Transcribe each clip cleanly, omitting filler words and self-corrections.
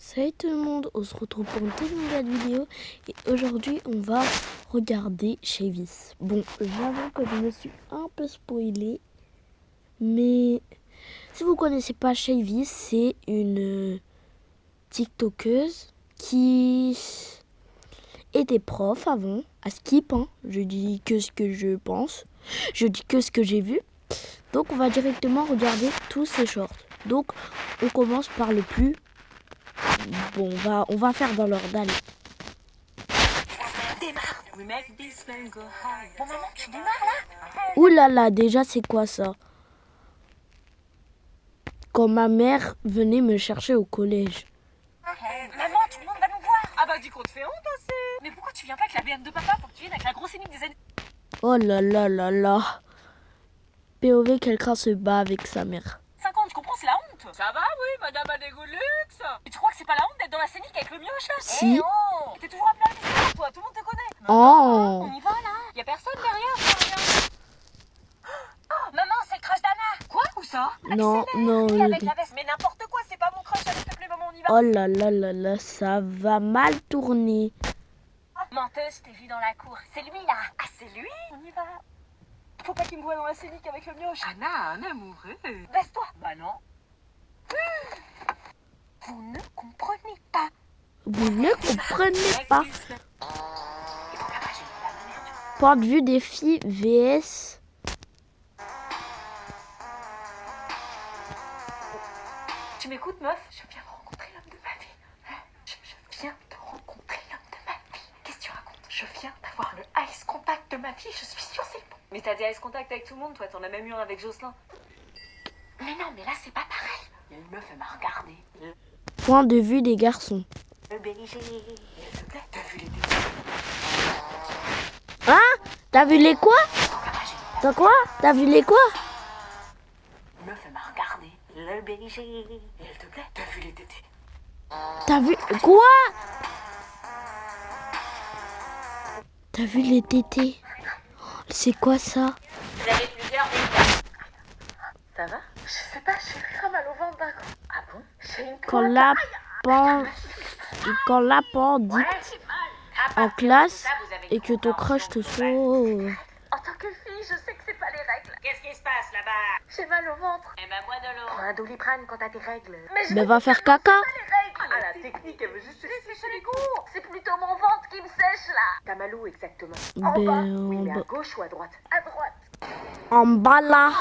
Salut tout le monde, on se retrouve pour une toute nouvelle vidéo et aujourd'hui on va regarder Shavis. Bon, j'avoue que je me suis un peu spoilée, mais si vous connaissez pas Shavis, c'est une TikTokeuse qui était prof avant, à Skip, hein. Je dis que ce que je pense, je dis que ce que j'ai vu. Donc on va directement regarder tous ces shorts. Donc on commence par le plus... Bon, on va faire dans l'ordre, allez. Démarre. Bon maman, tu démarres là? Ouh là là, déjà c'est quoi ça? Quand ma mère venait me chercher au collège. Maman, tout le monde va nous voir. Ah bah dis qu'on te fait honte aussi. Mais pourquoi tu viens pas avec la BM de papa? Faut que tu viennes avec la grosse énigme des années. Oh là là là là. POV, quelqu'un se bat avec sa mère. 50, tu comprends, c'est la honte. Ça va, oui, madame a des goûts de luxe. Et tu crois que c'est pas la honte d'être dans la scénique avec le mioche là? Si. Eh oh, t'es toujours appelé à l'histoire, toi, tout le monde te connaît. Oh. On y va là. Y a personne derrière, regarde. Oh, maman, c'est le crush d'Anna. Quoi? Où ça? Non, non. Lui avec la veste, mais n'importe quoi, c'est pas mon crush, s'il te plaît, maman, on y va. Oh là là là là, ça va mal tourner. Menteuse, je t'ai vu dans la cour. C'est lui là. Ah, c'est lui? On y va. Faut pas qu'il me voie dans la scénique avec le mioche. Anna, un amoureux. Baisse-toi. Bah non. Vous ne comprenez pas. Vous ne comprenez pas. Point de vue des filles vs. Tu m'écoutes, meuf? Je viens de rencontrer l'homme de ma vie. Je viens de rencontrer l'homme de ma vie. Qu'est-ce que tu racontes? Je viens d'avoir le ice contact de ma vie. Je suis sûre c'est le bon. Mais t'as des ice contact avec tout le monde, toi. T'en as même eu un avec Jocelyn. Mais non, mais là, c'est pas pareil. Il y a une meuf, elle m'a regardé. Point de vue des garçons. Le BG. S'il te plaît, t'as vu les deux? Hein? T'as vu les quoi? T'as quoi? T'as vu les quoi? Une meuf, elle m'a regardé. Le BG. S'il te plaît, t'as vu les tétés? T'as vu quoi? T'as vu les tétés? C'est quoi ça? Vous avez plusieurs médias. Ça va? Je sais pas, j'ai très mal au ventre d'un coup. Ah bon? J'ai une Quand l'appendicte en classe et que ton crush te sauve. En tant que fille, je sais que c'est pas les règles. Qu'est-ce qui se passe là-bas? J'ai mal au ventre. Eh ben, bois de l'eau. Prends un Doliprane quand t'as tes règles. Mais va faire caca. Ah, la technique, elle veut juste se sécher les cours. C'est plutôt mon ventre qui me sèche là. T'as mal où exactement? En bas. Oui, mais à gauche ou à droite? À droite. En bas là.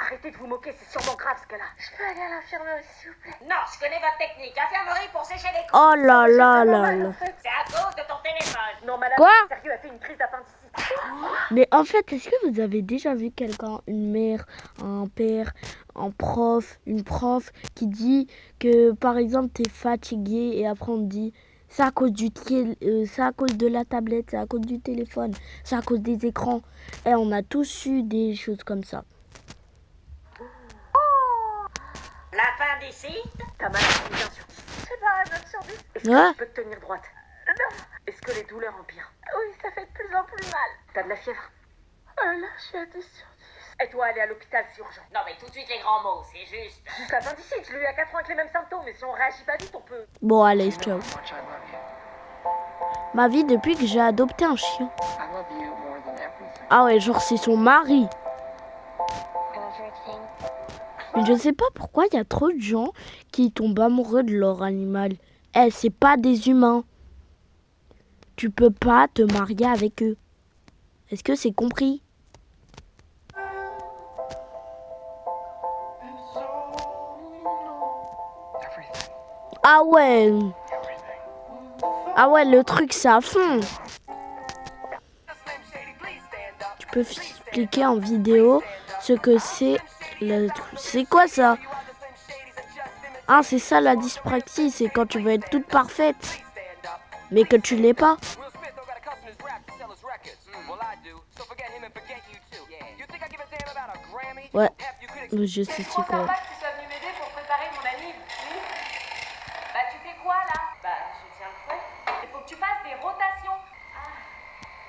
Arrêtez de vous moquer, c'est sûrement grave ce cas-là. Je peux aller à l'infirmerie, s'il vous plaît? Non, je connais votre technique. Infirmerie pour sécher les cours. Oh là là là là. C'est à cause de ton téléphone. Non, madame, Quoi? sérieux, elle fait une crise d'appendicite. Mais en fait, est-ce que vous avez déjà vu quelqu'un, une mère, un père, un prof, une prof qui dit que par exemple t'es fatigué et après on te dit c'est à cause c'est à cause de la tablette, c'est à cause du téléphone, c'est à cause des écrans. Et on a tous eu des choses comme ça. L'appendicite? T'as mal à combien sur 10? Je sais pas, 9 sur 10. Est-ce que Ouais. tu peux te tenir droite? Non. Est-ce que les douleurs empirent? Oui, ça fait de plus en plus mal. T'as de la fièvre? Là, je suis à 10 sur 10. Et toi, aller à l'hôpital, c'est urgent. Non, mais tout de suite les grands mots, c'est juste. Juste l'appendicite, je l'ai eu à 4 ans avec les mêmes symptômes, mais si on réagit pas vite, on peut. Bon allez, ciao. Ma vie depuis que j'ai adopté un chien. Ah ouais, genre c'est son mari. Mais je sais pas pourquoi il y a trop de gens qui tombent amoureux de leur animal. Eh, c'est pas des humains. Tu peux pas te marier avec eux. Est-ce que c'est compris? Ah ouais. Ah ouais, le truc c'est à fond. Tu peux expliquer en vidéo ce que c'est le truc. C'est quoi ça? Ah, c'est ça la dyspraxie, c'est quand tu veux être toute parfaite, mais que tu l'es pas. Ouais, je sais c'est quoi. Bah, tu fais quoi là? Bah, je tiens le fouet. Il faut que tu fasses des rotations.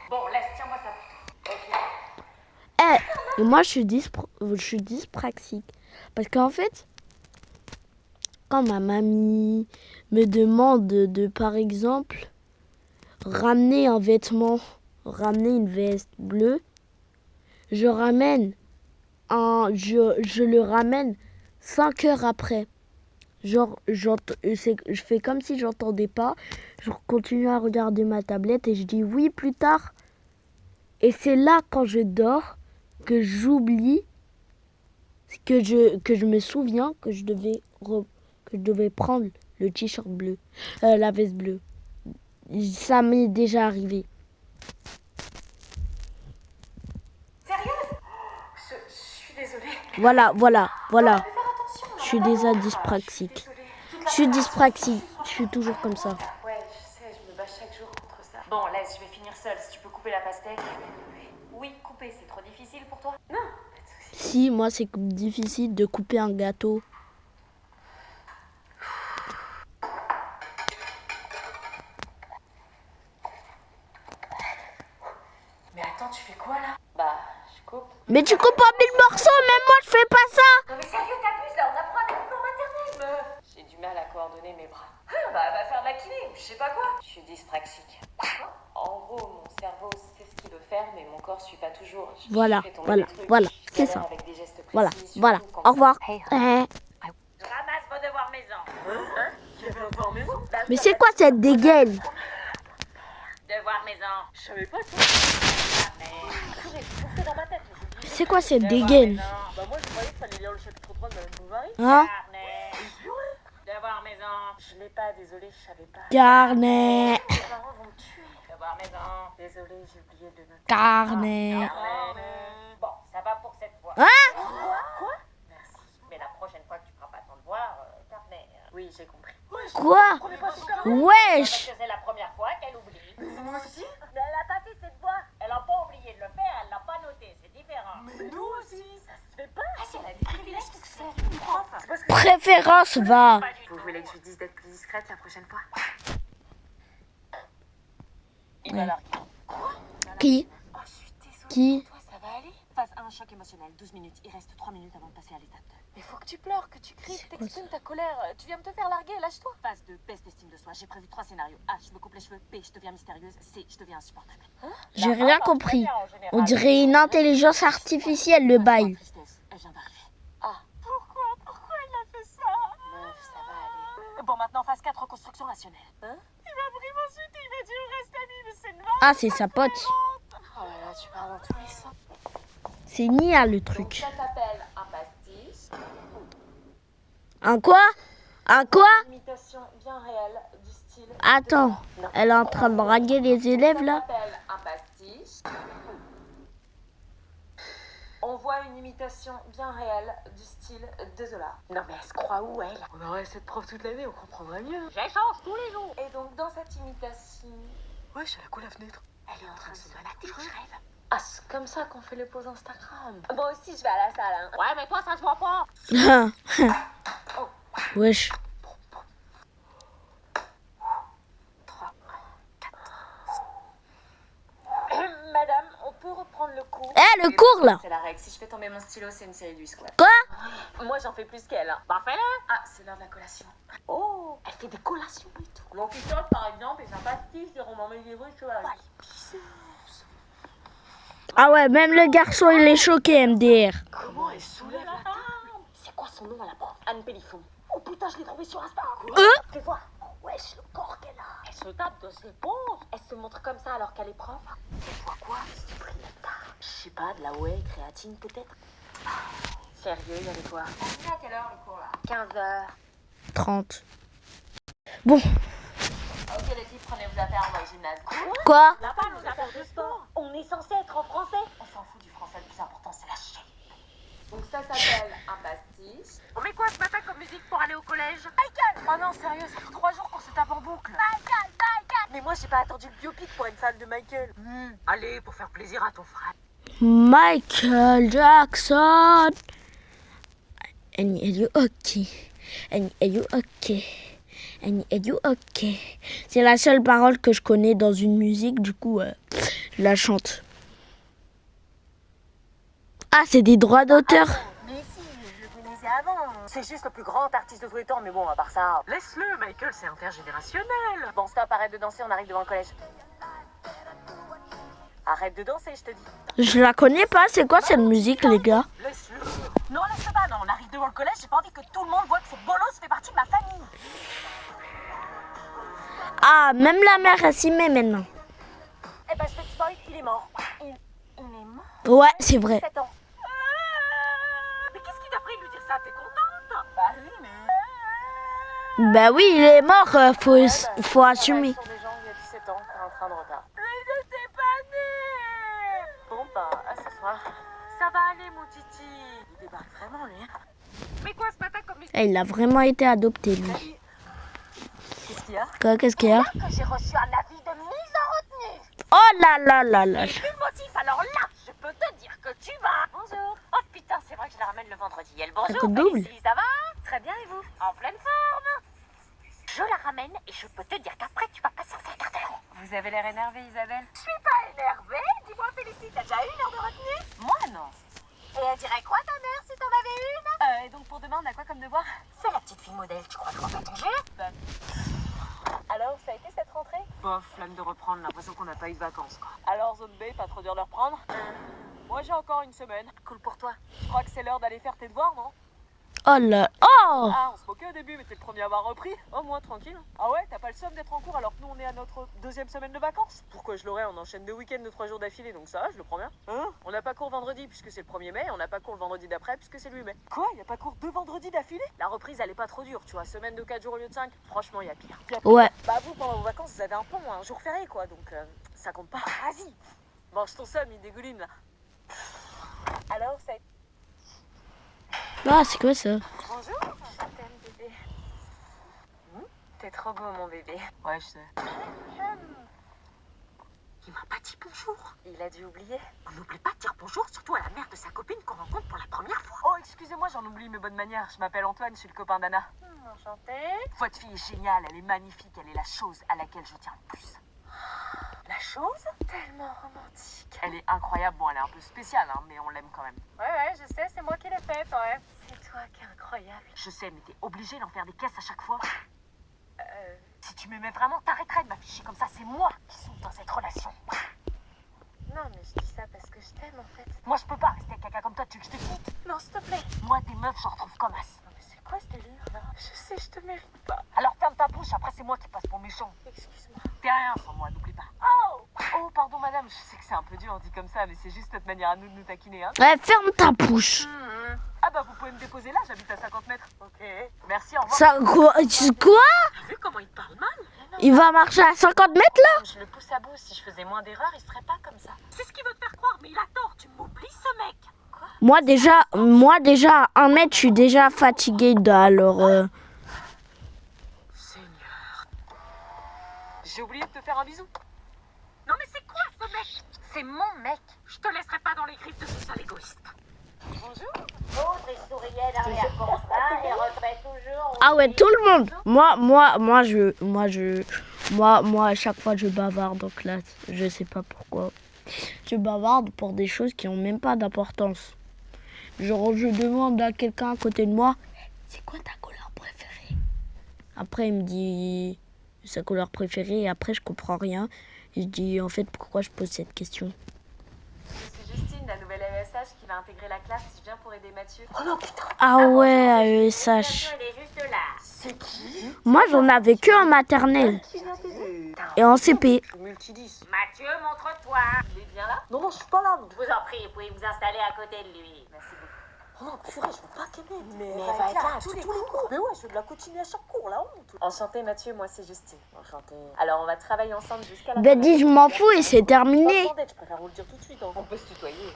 Bon, laisse, tiens-moi ça plutôt. Ok. Et moi je suis dyspraxique. Parce qu'en fait, quand ma mamie me demande de par exemple, ramener un vêtement, ramener une veste bleue, je le ramène 5 heures après. Genre, je fais comme si j'entendais pas. Je continue à regarder ma tablette et je dis oui plus tard. Et c'est là quand je dors que j'oublie, que je me souviens que je devais prendre le t-shirt bleu, la veste bleue. Ça m'est déjà arrivé. Sérieux? Je suis désolée. Voilà. Faire attention. Je suis déjà dyspraxique. Je suis dyspraxique. Je suis toujours comme ça. Ouais, je sais, je me bats chaque jour contre ça. Bon, laisse, je vais finir seule. Si tu peux couper la pastèque. Oui, couper, c'est trop difficile pour toi? Non, pas de soucis. Si, moi c'est difficile de couper un gâteau. Mais attends, tu fais quoi là? Bah, je coupe. Mais tu coupes en 1000 morceaux, même moi je fais pas ça. Non mais sérieux, t'abuses là, on apprend à couper en maternelle, meuf. J'ai du mal à coordonner mes bras. Bah, va faire de la kiné ou je sais pas quoi. Je suis dyspraxique. En gros, mon cerveau sait ce qu'il veut faire, mais mon corps suit pas toujours. Je Voilà, fais tomber voilà, des trucs, voilà, je c'est galère ça. avec des gestes précis, Voilà, surtout voilà. quand Au revoir. Hey, Eh. je ramasse vos devoirs maison. Hein? Devoirs maison? Mais c'est quoi cette dégaine? Devoirs maison. Je savais pas ça. Ah merde. J'ai bouffé dans ma tête. C'est quoi cette dégaine? Bah moi je croyais qu'il fallait lire le chapitre 3 de Madame Bovary. Hein? Devoir maison. Je l'ai pas, désolé, je savais pas. Carnet. Mes parents vont me tuer. Devoir maison. Désolé, j'ai oublié de noter. Carnet. Bon, ça va pour cette fois. Hein? Quoi? Merci. Mais la prochaine fois que tu prends pas ton devoir, carnet. Oui, j'ai compris. Quoi? Wesh. Parce que c'est la première fois qu'elle oublie. Mais moi aussi. Mais elle a pas fait ses devoirs. Elle a pas oublié de le faire, elle l'a pas noté. C'est différent. Mais nous aussi. Ça se fait pas. Ah, si, elle a des privilèges parce que c'est une prof. Préférence va. Vous voulez que je lui dise d'être plus discrète la prochaine fois? Il Ouais. va larguer. Qui? Oh, je suis désolée. Qui? Toi, ça va aller? Phase 1, choc émotionnel, 12 minutes. Il reste 3 minutes avant de passer à l'étape 2. Mais faut que tu pleures, que tu cries, que t'exprimes ta colère. Tu viens de te faire larguer, lâche-toi. Phase 2, baisse d'estime de soi. J'ai prévu 3 scénarios. A, je me coupe les cheveux. B, je deviens mystérieuse. C, je deviens insupportable. J'ai rien compris. On dirait une intelligence artificielle le bail. Tristesse, elle vient d'arriver. Ah. Pourquoi il a fait ça? Meuf, ça va aller. Bon, maintenant, phase 4, reconstruction rationnelle. Hein? Il m'a pris mon suite et il m'a dit on reste amis, mais c'est une vache. Ah, c'est sa pote. Oh là là, tu parles dans tous les sens. C'est Nia le Donc truc. ça s'appelle un pastiche. Un quoi? Un quoi? Une imitation bien réelle du style. Attends. Non. Elle est en train de draguer les élèves là? Ça s'appelle un pastiche. On voit une imitation bien réelle du style de Zola. Non mais elle se croit où elle? On aurait cette prof toute l'année, on comprendrait mieux. J'échange tous les jours. Et donc dans cette imitation... Wesh, elle a quoi la fenêtre? Elle est en train de se balader, je rêve. Ah, c'est comme ça qu'on fait les pauses Instagram. Moi aussi, je vais à la salle. Hein. Ouais, mais toi, ça se voit pas. Wesh. 3, 4. Madame, on peut reprendre le cours? Eh, le cours là. C'est la règle. Si je fais tomber mon stylo, c'est une série du squat. Quoi? Moi, j'en fais plus qu'elle. Hein. Bah, fais-le. Ah, c'est l'heure de la collation. Oh, elle fait des collations et tout. Mon pistote, par exemple, est un pastiche de roman médiévaux et cheval. Ah ouais, même le garçon il est choqué MDR. Comment elle soulève la table? C'est quoi son nom à la prof? Anne Pellifon. Oh putain, je l'ai trouvé sur Insta. Fais voir. Oh, wesh, le corps qu'elle a. Elle se tape de ses pauvres. Elle se montre comme ça alors qu'elle est prof. Elle voit quoi? C'est du nectar. Je sais pas, de la whey, créatine peut-être. Sérieux, il y avait quoi? À quelle heure le cours là? 15h. 30. Bon, Ok les filles, prenez vos affaires, on va au gymnase. quoi? On n'a pas nos affaires de sport. On est censé être en français. On s'en fout du français, le plus important c'est la chaîne. Donc ça s'appelle un pastiche. On met quoi ce matin comme musique pour aller au collège? Michael! Oh non, sérieux, ça fait 3 jours qu'on se tape en boucle. Michael! Mais moi j'ai pas attendu le biopic pour être fan de Michael. Allez, pour faire plaisir à ton frère. Michael Jackson. Annie, are you okay? Annie, are you okay? Annie, are you okay? C'est la seule parole que je connais dans une musique, du coup, je la chante. Ah, c'est des droits d'auteur. Mais si, je le connaissais avant. C'est juste le plus grand artiste de tous les temps, mais bon, à part ça... Laisse-le, Michael, c'est intergénérationnel. Bon, stop, arrête de danser, on arrive devant le collège. Arrête de danser, je te dis. Je la connais pas, c'est quoi cette musique, les gars? Laisse-le. Non, laisse-le pas, non, on arrive devant le collège, j'ai pas envie que tout le monde voit que ce bolos fait partie de ma famille. Ah, même la mère, elle s'y met maintenant. Eh ben, je te spoil, il est mort. Il est mort? Ouais, c'est vrai. 7 ans. Mais qu'est-ce qui t'a pris de lui dire ça? T'es contente? Bah oui, mais... Bah oui, il est mort, faut assumer. Sur des gens il y a 17 ans qui ont un train de retard. Mais je sais pas né. Bon, bah, à ce soir. Ça va aller, mon titi. Il débarque vraiment, lui. Mais quoi ce matin comme... Eh, il a vraiment été adopté, lui. Qu'est-ce qu'il y a? Quoi, qu'est-ce qu'il y a? Que j'ai reçu un avis de mise en retenue. Oh là là là là. Et vu le motif, alors là, je peux te dire que tu vas. Bonjour. Oh putain, c'est vrai que je la ramène le vendredi. Elle bonjour. coup de double. Félicie, ça va? Très bien, et vous? En pleine forme. Je la ramène et je peux te dire qu'après, tu vas passer en quart d'heure. Vous avez l'air énervée, Isabelle. Je suis pas énervée. Dis-moi, Félicie, t'as déjà une heure de retenue? Moi, non. Et elle dirait quoi, ta mère, si t'en avais une? Et donc pour demain, on a quoi comme devoir? C'est la petite fille modèle, tu crois qu'on va pas ton jeu? Alors, ça a été cette rentrée? Bof, flemme de reprendre, l'impression qu'on n'a pas eu de vacances, quoi. Alors, zone B, pas trop dur de reprendre? Moi, j'ai encore une semaine. Cool pour toi. Je crois que c'est l'heure d'aller faire tes devoirs, non? Oh là. Oh! Ah, on se moquait au début, mais t'es le premier à avoir repris. Oh, moi, tranquille. Ah ouais, t'as pas le seum d'être en cours alors que nous, on est à notre deuxième semaine de vacances? Pourquoi je l'aurais? On enchaîne 2 week-ends de 3 jours d'affilée, donc ça, je le prends bien. Hein? On n'a pas cours vendredi puisque c'est le 1er mai, et on n'a pas cours le vendredi d'après puisque c'est le 8 mai. Quoi? Y a pas cours 2 vendredis d'affilée? La reprise, elle est pas trop dure, tu vois. Semaine de 4 jours au lieu de 5, franchement, y a pire. Ouais. Bah, vous, pendant vos vacances, vous avez un pont, un jour férié, quoi, donc ça compte pas. Vas-y, mange ton seum, il dégouline là. Alors, c'est... Ah, c'est quoi ça? Bonjour, je t'aime, bébé. T'es trop beau, mon bébé. Ouais, je sais. Il m'a pas dit bonjour. Il a dû oublier. On n'oublie pas de dire bonjour, surtout à la mère de sa copine qu'on rencontre pour la première fois. Oh, excusez-moi, j'en oublie mes bonnes manières. Je m'appelle Antoine, je suis le copain d'Anna. Enchantée. Votre fille est géniale, elle est magnifique, elle est la chose à laquelle je tiens le plus. La chose? Tellement romantique. Elle est incroyable, bon, elle est un peu spéciale, hein, mais on l'aime quand même. Ouais, je sais, c'est moi qui l'ai faite, ouais. C'est toi qui es incroyable. Je sais, mais t'es obligée d'en faire des caisses à chaque fois. Si tu m'aimais vraiment, t'arrêterais de m'afficher comme ça. C'est moi qui souffre dans cette relation. Non, mais je dis ça parce que je t'aime, en fait. Moi, je peux pas rester avec quelqu'un comme toi, tu veux que je te quitte? Non, s'il te plaît. Moi, des meufs, j'en retrouve comme as. Non, mais c'est quoi ce délire, là? Je sais, je te mérite pas. Alors ferme ta bouche, après c'est moi qui passe pour méchant. Excuse-moi. T'es rien sans moi, n'oublie pas. Oh! Oh, pardon madame, je sais que c'est un peu dur dit comme ça, mais c'est juste notre manière à nous de nous taquiner, hein. Ouais, ferme ta bouche. Ah bah vous pouvez me déposer là, j'habite à 50 mètres. Ok. Merci, au revoir. Ça, quoi? Quoi? T'as vu comment il te parle mal? Il va marcher à 50 mètres là? Je le pousse à bout. Si je faisais moins d'erreurs, il serait pas comme ça. C'est ce qu'il veut te faire croire, mais il a tort. Tu m'oublies, ce mec. Quoi? Moi déjà, à 1 mètre, je suis déjà fatiguée alors. Seigneur. J'ai oublié de te faire un bisou. Non, mais c'est quoi ce mec? C'est mon mec. Je te laisserai pas dans les griffes de ce sale égoïste. Bonjour. Autre et souriait derrière Constant et refait toujours. Ah ouais, tout le monde. Moi, à chaque fois, je bavarde en classe. Je sais pas pourquoi. Je bavarde pour des choses qui ont même pas d'importance. Genre, je demande à quelqu'un à côté de moi, c'est quoi ta couleur préférée? Après, il me dit sa couleur préférée et après, je comprends rien. Et je dis, en fait, pourquoi je pose cette question? Je suis Justine, la nouvelle AESH qui va intégrer la classe. Je viens pour aider Mathieu. Oh non, putain. Ah ouais, AESH. Elle est juste là. C'est qui? Moi, j'en avais que en maternelle Qui vient t'aider? et en CP. Multidis. Mathieu, montre-toi. Il est bien là? Non, je suis pas là. Je vous en prie, vous pouvez vous installer à côté de lui. Merci beaucoup. Oh non, purée, je veux pas t'aimer. Mais elle va va être être là là à tous les cours. cours. Mais ouais, je veux de la continuer à chaque cours, la honte. Enchantée Mathieu, moi c'est Justine. Enchantée. Alors on va travailler ensemble jusqu'à la Ben dis, je m'en fous et c'est terminé. Je préfère vous le dire tout de suite. Hein. On peut se tutoyer.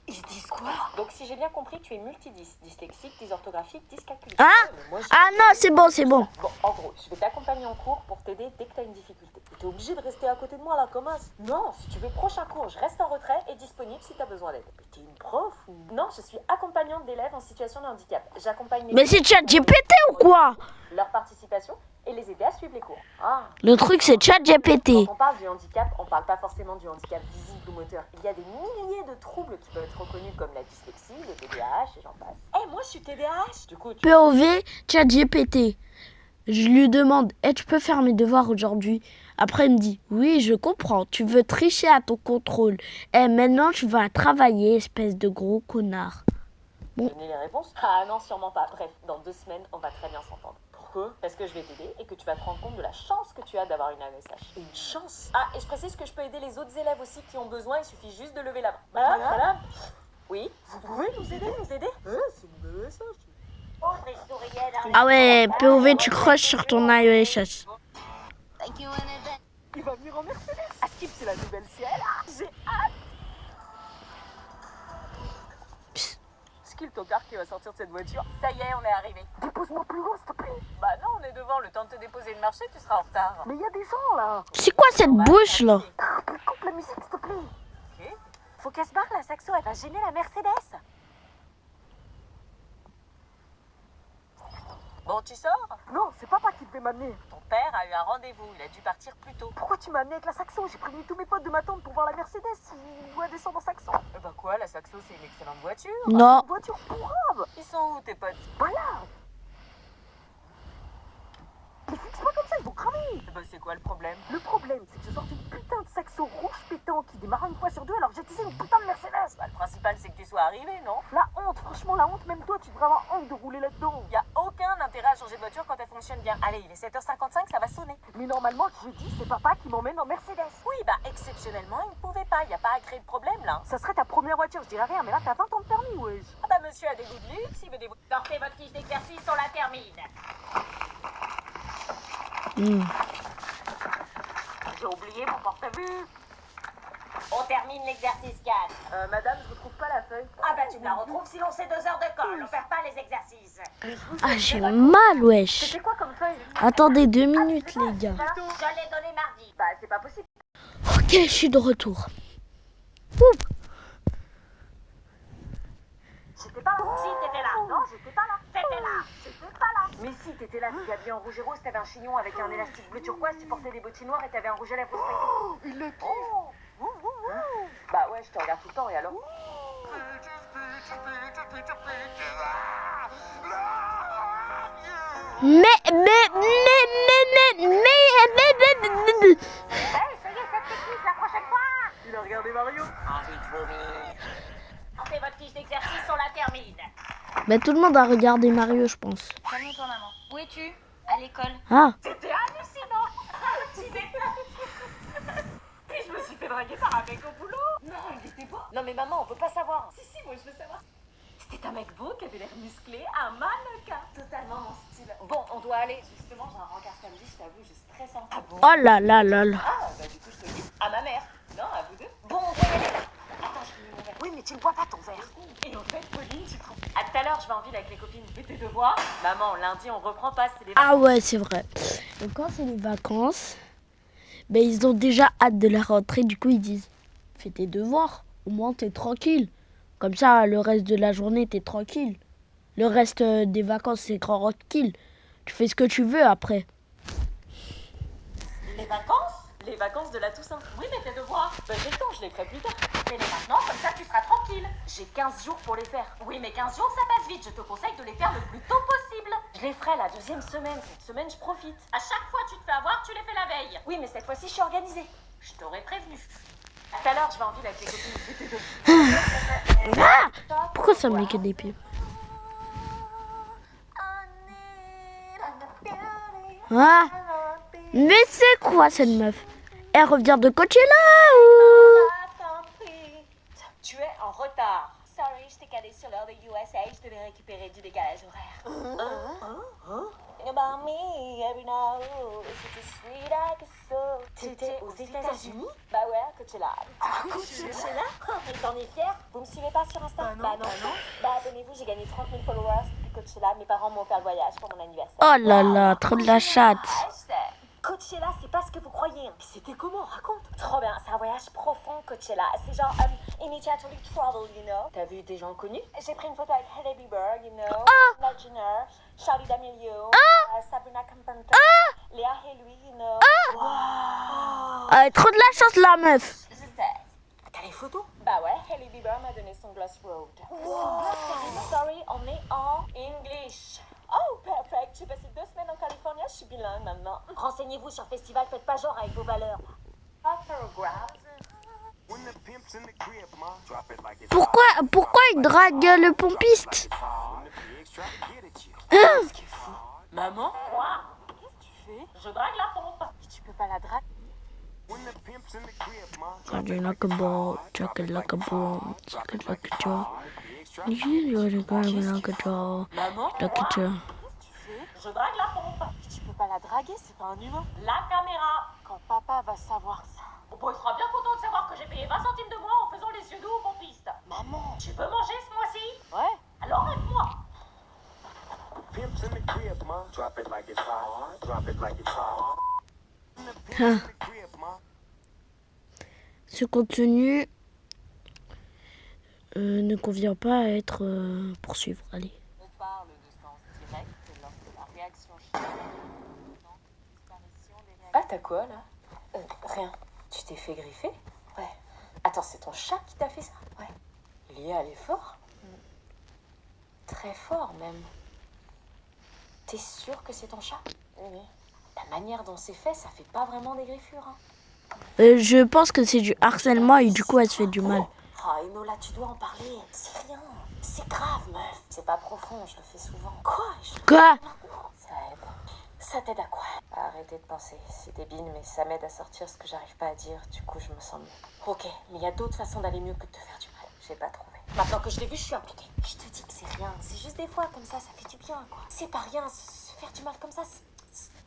Ils se disent quoi? Donc si j'ai bien compris, tu es multidis, dyslexique, dysorthographique, dyscalculique. Hein? Mais moi, je... Ah non, c'est bon, c'est bon. Bon, en gros, je vais t'accompagner en cours pour t'aider dès que t'as une difficulté. T'es obligé de rester à côté de moi là, comme as. Non, si tu veux prochain cours, je reste en retrait et disponible si t'as besoin d'aide. Mais t'es une prof ou... Non, je suis accompagnante d'élèves en situation de handicap. J'accompagne les Mais c'est ChatGPT ou quoi? leur participation et les aider à suivre les cours. Ah. Le truc, c'est ChatGPT. Quand on parle du handicap, on parle pas forcément du handicap visible ou moteur. Il y a des milliers de troubles qui peuvent être reconnus comme la dyslexie, le TDAH et j'en passe. Eh, moi je suis TDAH. Du coup, POV, ChatGPT. Je lui demande, tu peux faire mes devoirs aujourd'hui? Après, il me dit, oui, je comprends, tu veux tricher à ton contrôle. Maintenant, tu vas travailler, espèce de gros connard. donner les réponses? Ah non, sûrement pas. Bref, dans 2 semaines, on va très bien s'entendre. Pourquoi? Parce que je vais t'aider et que tu vas te rendre compte de la chance que tu as d'avoir une AESH. Une chance? Ah, et je précise que je peux aider les autres élèves aussi qui ont besoin, il suffit juste de lever la main. Voilà. Oui, vous pouvez nous aider? C'est mon AESH. Audrey souriait derrière. Ah ouais, POV, tu crushes sur ton AESH. Il va venir en Mercedes. Askip, c'est la nouvelle CLA. J'ai hâte. C'est qui le tocard qui va sortir de cette voiture? Ça y est, on est arrivé. Dépose-moi plus loin, s'il te plaît. Bah non, on est devant. Le temps de te déposer et de marcher, tu seras en retard. Mais il y a des gens là. C'est quoi cette bouche là? Coupe la musique, s'il te plaît. Ok. Faut qu'elle se barre, la saxo. Elle va gêner la Mercedes. Bon, tu sors? Non, c'est papa qui devait m'amener. Ton père a eu un rendez-vous, il a dû partir plus tôt. Pourquoi tu m'as amené avec la Saxo? J'ai prévenu tous mes potes de m'attendre pour voir la Mercedes. Il doit descendre en Saxo. Bah quoi, la Saxo c'est une excellente voiture. Non. Une voiture pourrave. Ils sont où tes potes? Voilà. Les fixe pas comme ça, ils vont cramer. Bah c'est quoi le problème? Le problème, c'est que je sors une putain de Saxo rouge pétant qui démarre une fois sur deux alors que j'utilisais une putain de Mercedes. Bah le principal c'est que tu sois arrivé, non? La honte, franchement la honte, même toi tu devrais avoir honte de rouler là-dedans. Y a aucun intérêt à changer de voiture quand elle fonctionne bien. Allez, il est 7h55, ça va sonner. Mais normalement, je dis, c'est papa qui m'emmène en Mercedes. Oui, bah exceptionnellement, il ne pouvait pas, y a pas à créer de problème là. Ça serait ta première voiture, je dirais rien, mais là t'as 20 ans de permis, wesh. Ah bah monsieur a des goûts de luxe, il veut des... Sortez votre fiche d'exercice, on la termine. J'ai oublié mon porte-vue. On termine l'exercice 4. Madame, je retrouve pas la feuille. Ah bah tu me la retrouves sinon c'est 2 heures de colle. On perd pas les exercices. Ah, j'ai mal, wesh. C'est quoi comme feuille? Attendez 2 minutes, les gars. Je l'ai donné mardi. Bah c'est pas possible. Ok, je suis de retour. Ouh. J'étais pas là. Si t'étais là. Non, j'étais pas là. T'étais là. J'étais pas là. Mais si, t'étais là, tu habillé en rouge et rose, t'avais un chignon avec un élastique bleu turquoise, tu portais des bottines noires et t'avais un rouge à lèvres rose. Il le kiffe. Bah ouais, je te regarde tout le temps et alors? Mais. Hey, ça y est, cette technique la prochaine fois. Il a regardé Mario. Envie de vomir. Sortez votre fiche d'exercice, on la termine. Mais tout le monde a regardé Mario, je pense. Salut ton maman. Où es-tu? À l'école. Ah, C'était hallucinant. Petit détail. Puis je me suis fait draguer par un mec au boulot. Non, il était beau. Non mais maman, on peut pas savoir. Si, moi je veux savoir. C'était un mec beau qui avait l'air musclé, un mannequin. Totalement mon style. Bon, on doit aller. Justement, j'ai un rencard samedi, je t'avoue, je stresse un peu. Ah bon? oh là là là là. Ah, bah du coup, je te le dis. À ma mère. Non, à vous deux. Bon, on doit y aller. Attends, je finis mon verre. Oui, mais tu ne bois pas ton verre. Et en fait, Pauline, tu trouves. À tout à l'heure, je vais en ville avec les copines. Et tes devoirs? Maman, lundi, on reprend pas, c'est les... Ah ouais, c'est vrai. Donc quand c'est les vacances, ben ils ont déjà hâte de la rentrée. Du coup, ils disent, fais tes devoirs. Au moins, t'es tranquille. Comme ça, le reste de la journée, t'es tranquille. Le reste des vacances, c'est tranquille. Tu fais ce que tu veux après. Les vacances? Les vacances de la Toussaint. Oui, mais tes devoirs? Bah j'ai le temps, je les ferai plus tard. Fais-les maintenant, comme ça tu seras tranquille. J'ai 15 jours pour les faire. Oui, mais 15 jours, ça passe vite. Je te conseille de les faire le plus tôt possible. Je les ferai la 2e semaine. Cette semaine, je profite. À chaque fois tu te fais avoir, tu les fais la veille. Oui, mais cette fois-ci, je suis organisée. Je t'aurais prévenu. À tout à l'heure, je vais en ville avec les copines. Et tes devoirs? Ah, pourquoi ça me met que des pieds? Ah, mais c'est quoi cette meuf? Elle revient de Coachella ou... Tu es en retard. Sorry, je t'ai calé sur l'heure de USA. Je devais récupérer du décalage horaire. About me, every now, it's just sweet I could so. T'étais aux États-Unis? Bah ouais, à Coachella. Coachella? Et t'en es fière? Vous me suivez pas sur Insta? Bah non. Bah abonnez-vous, j'ai gagné 30 000 followers depuis Coachella. Mes parents m'ont offert le voyage pour mon anniversaire. Oh là là, trop de la chatte. Coachella, c'est pas ce que vous croyez. Mais c'était comment? Raconte. Trop bien, c'est un voyage profond, Coachella. C'est genre immediately travel, you know. T'as vu des gens connus? J'ai pris une photo avec Hailey Bieber, you know. Kendall Jenner, Charlie D'Amelio, Sabrina Carpenter. Léa et lui, une... Trop de la chance, la meuf. Je sais. T'as les photos? Bah ouais, Hailey Bieber m'a donné son Gloss Road. Sorry, on est en English. Oh, perfect. J'ai passé 2 semaines en Californie, je suis bilingue maintenant. Renseignez-vous sur Festival, faites pas genre avec vos valeurs. Autographes. Pourquoi il drague le pompiste? Maman? Quoi? Qu'est-ce que tu fais? Je drague la pompe. Et tu peux pas la draguer? Like a ball, chuck it like a ball, chuck it like a jaw. You like a jaw, Maman? like a jaw. Qu'est-ce que tu fais? Je drague la pompe. Et tu peux pas la draguer, c'est pas un humain. La caméra. Quand papa va savoir ça. Bon, il sera bien content de savoir que j'ai payé 20 centimes de moins en faisant les yeux doux aux pompistes. Maman? Tu peux manger ce mois-ci? Ouais. Alors aide-moi. Ce contenu ne convient pas à être poursuivre. Allez. On parle de sens direct lorsque la réaction disparition des réactions. Ah, t'as quoi là? Rien. Tu t'es fait griffer? Ouais. Attends, c'est ton chat qui t'a fait ça? Ouais. Léa, elle est fort? Très fort même. T'es sûr que c'est ton chat? Oui. La manière dont c'est fait, ça fait pas vraiment des griffures. Hein. Je pense que c'est du harcèlement et du coup elle se fait du mal. Oh, Enola, tu dois en parler. C'est rien. C'est grave, meuf. C'est pas profond, je le fais souvent. Quoi? Quoi? Ça aide. Ça t'aide à quoi? À arrêter de penser. C'est débile, mais ça m'aide à sortir ce que j'arrive pas à dire. Du coup, je me sens mieux. Ok, mais il y a d'autres façons d'aller mieux que de te faire du mal. J'ai pas trouvé. Maintenant que je l'ai vu, je suis impliquée. Je te dis que c'est rien. C'est juste des fois comme ça fait du bien, quoi. C'est pas rien. Se faire du mal comme ça,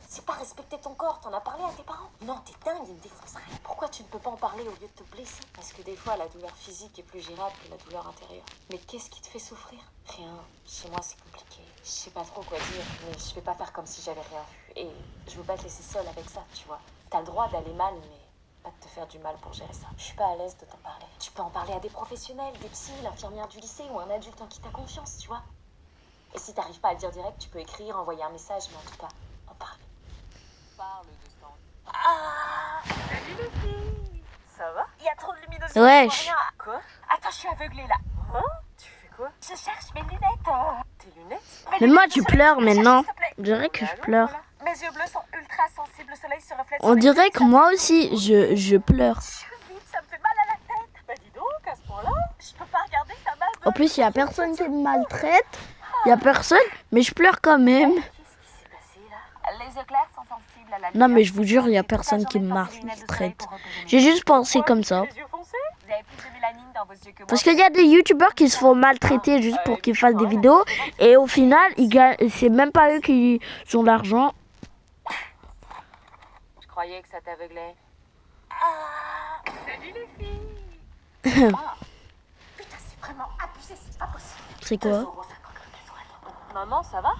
c'est pas respecter ton corps. T'en as parlé à tes parents? Non, t'es dingue, il me défoncerait. Pourquoi tu ne peux pas en parler au lieu de te blesser? Parce que des fois, la douleur physique est plus gérable que la douleur intérieure. Mais qu'est-ce qui te fait souffrir? Rien. Chez moi, c'est compliqué. Je sais pas trop quoi dire, mais je vais pas faire comme si j'avais rien vu. Et je veux pas te laisser seule avec ça, tu vois. T'as le droit d'aller mal, mais pas de te faire du mal pour gérer ça. Je suis pas à l'aise de t'en parler. Tu peux en parler à des professionnels, des psys, l'infirmière du lycée ou un adulte en qui t'as confiance, tu vois. Et si t'arrives pas à le dire direct, tu peux écrire, envoyer un message, mais en tout cas, en parler. Parle de sens. Ah! Salut les filles! Ça va? Il y a trop de luminosité. Wesh. je vois rien. Quoi? Attends, je suis aveuglée là. Hein? Tu fais quoi? Je cherche mes lunettes. Tes lunettes? Mais moi tu pleures maintenant. S'il te plaît. On dirait que je pleure. Mes yeux bleus sont ultra sensibles, le soleil se reflète. On dirait que moi aussi je pleure. Je suis vide, ça me fait mal à la tête. Bah dis donc, à ce point-là. Je peux pas regarder, ça m'aveugle. En plus il y a personne qui me maltraite. Il y a personne, mais je pleure quand même. Qu'est-ce qui s'est passé là? Les éclairs sont sensibles à la Non lumière. mais je vous jure, il y a personne qui me maltraite. J'ai juste pensé comme ça. Les yeux foncés? Vous avez plus de mélanine dans vos yeux que moi. Parce qu'il y a des youtubeurs qui se font maltraiter juste pour qu'ils fassent des vidéos. Et au final, c'est même pas eux qui ont l'argent. Je croyais que ça t'aveuglait. Ah! Salut les filles! Putain, c'est vraiment abusé, c'est pas possible. C'est quoi? 2,50 € le Maman, ça va?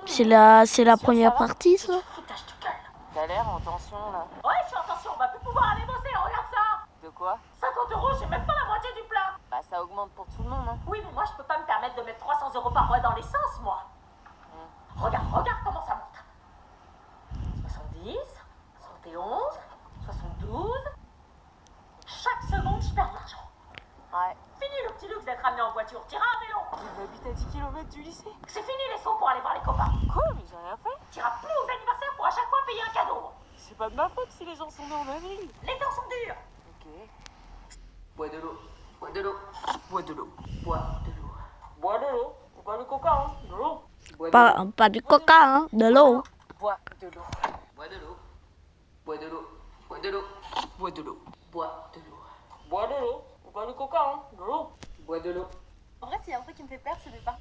C'est la première partie ça? foutage de gueule. T'as l'air en tension là. Ouais, je suis en tension, on va plus pouvoir aller bosser, regarde ça. De quoi? 50 €, j'ai même pas la moitié du plat. Bah ça augmente pour tout le monde, hein. Oui, mais moi, je peux pas me permettre de mettre 300 € par mois dans l'essence, moi. Regarde comment ça monte. 70, 71, 72. Chaque seconde, je perds de l'argent. Ouais. Fini le petit luxe d'être amené en voiture. T'iras à vélo. J'habite à 10 km du lycée. C'est fini les sons pour aller voir les copains. Quoi? Mais j'ai rien fait. T'iras plus aux anniversaires pour à chaque fois payer un cadeau. C'est pas de ma faute si les gens sont nés en avril. Les temps sont durs. Ok. Bois de l'eau. Bois de l'eau. Bois de l'eau. Bois de l'eau. Bois de l'eau. Bois du coca, hein. De l'eau. Bois de Pas du coca, hein, de l'eau. Bois de l'eau. Bois de l'eau. Bois de l'eau. Bois de l'eau. Bois de l'eau. Bois de l'eau. Bois de l'eau. Bois du coca, hein. De l'eau. Bois de l'eau. En vrai, s'il y a un truc qui me fait peur, c'est de pas.